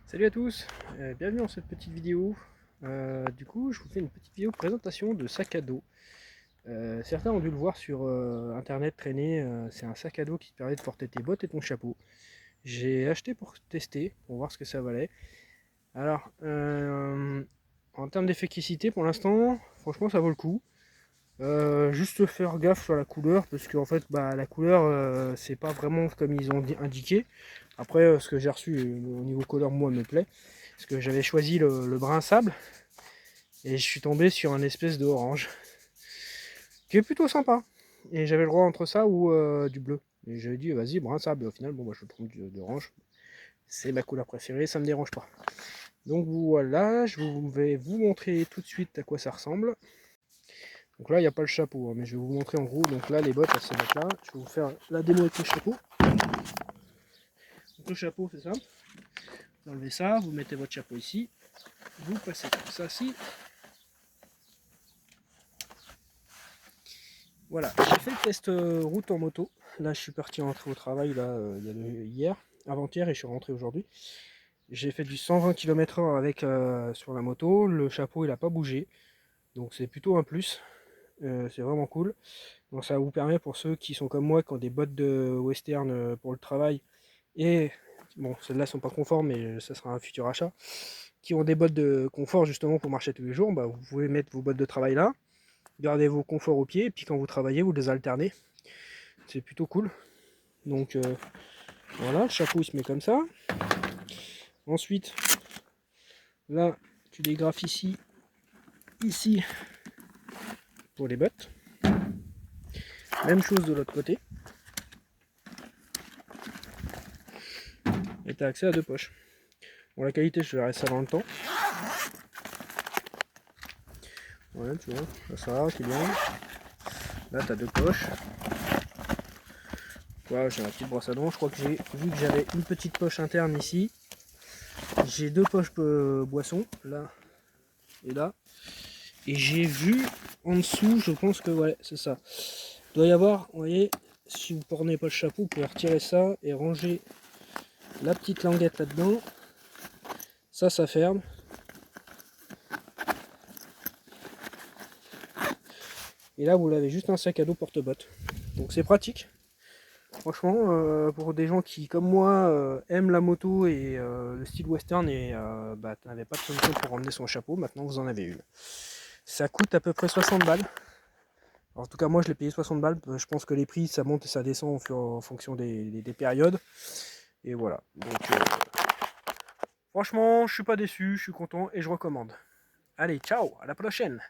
Salut à tous, bienvenue dans cette petite vidéo. Du coup, je vous fais une petite vidéo présentation de sac à dos. Certains ont dû le voir sur internet traîner. C'est un sac à dos qui te permet de porter tes bottes et ton chapeau. J'ai acheté pour tester, pour voir ce que ça valait. Alors, en termes d'efficacité, pour l'instant, franchement, ça vaut le coup. Juste faire gaffe sur la couleur, parce qu'en fait, la couleur, c'est pas vraiment comme ils ont indiqué. Après, ce que j'ai reçu au niveau couleur, moi, me plaît. Parce que j'avais choisi le brun sable, et je suis tombé sur un espèce d'orange, qui est plutôt sympa. Et j'avais le droit entre ça ou du bleu. Et j'avais dit, vas-y, brun sable. Et au final, bon, je prends d'orange. C'est ma couleur préférée, ça me dérange pas. Donc voilà, je vais vous montrer tout de suite à quoi ça ressemble. Donc là, il n'y a pas le chapeau, hein, mais je vais vous montrer en gros. Donc là, les bottes, elles se mettent là. Je vais vous faire la démo avec le chapeau. Donc le chapeau, c'est simple. Vous enlevez ça, vous mettez votre chapeau ici. Vous passez comme ça, ici. Voilà, j'ai fait le test route en moto. Là, je suis parti rentrer au travail là, hier, avant-hier, et je suis rentré aujourd'hui. J'ai fait du 120 km/h avec sur la moto. Le chapeau, il n'a pas bougé. Donc c'est plutôt un plus. C'est vraiment cool. Donc ça vous permet, pour ceux qui sont comme moi, qui ont des bottes de western pour le travail, et bon, celles-là sont pas conformes, mais ça sera un futur achat, qui ont des bottes de confort justement pour marcher tous les jours, vous pouvez mettre vos bottes de travail là, garder vos conforts aux pieds, et puis quand vous travaillez, vous les alternez. C'est plutôt cool. Donc voilà, le chapeau il se met comme ça. Ensuite, là, tu dégrafes ici pour les bottes. Même chose de l'autre côté. Et tu as accès à deux poches. Bon, la qualité, je verrai ça dans le temps. Ouais, tu vois, ça, c'est bien. Là, tu as deux poches. Voilà, j'ai ma petite brosse à dents. Je crois que j'ai vu que j'avais une petite poche interne ici. J'ai deux poches boisson, là et là. Et j'ai vu en dessous, je pense que ouais, c'est ça. Il doit y avoir, vous voyez, si vous ne prenez pas le chapeau, vous pouvez retirer ça et ranger la petite languette là-dedans. Ça ferme. Et là, vous l'avez juste un sac à dos porte-bottes. Donc c'est pratique. Franchement, pour des gens qui, comme moi, aiment la moto et le style western, et n'avez pas de solution pour emmener son chapeau, maintenant vous en avez une. Ça coûte à peu près 60 balles. Alors, en tout cas, moi je l'ai payé 60 balles. Je pense que les prix ça monte et ça descend en fonction des périodes. Et voilà. Donc, franchement, je suis pas déçu, je suis content et je recommande. Allez, ciao, à la prochaine!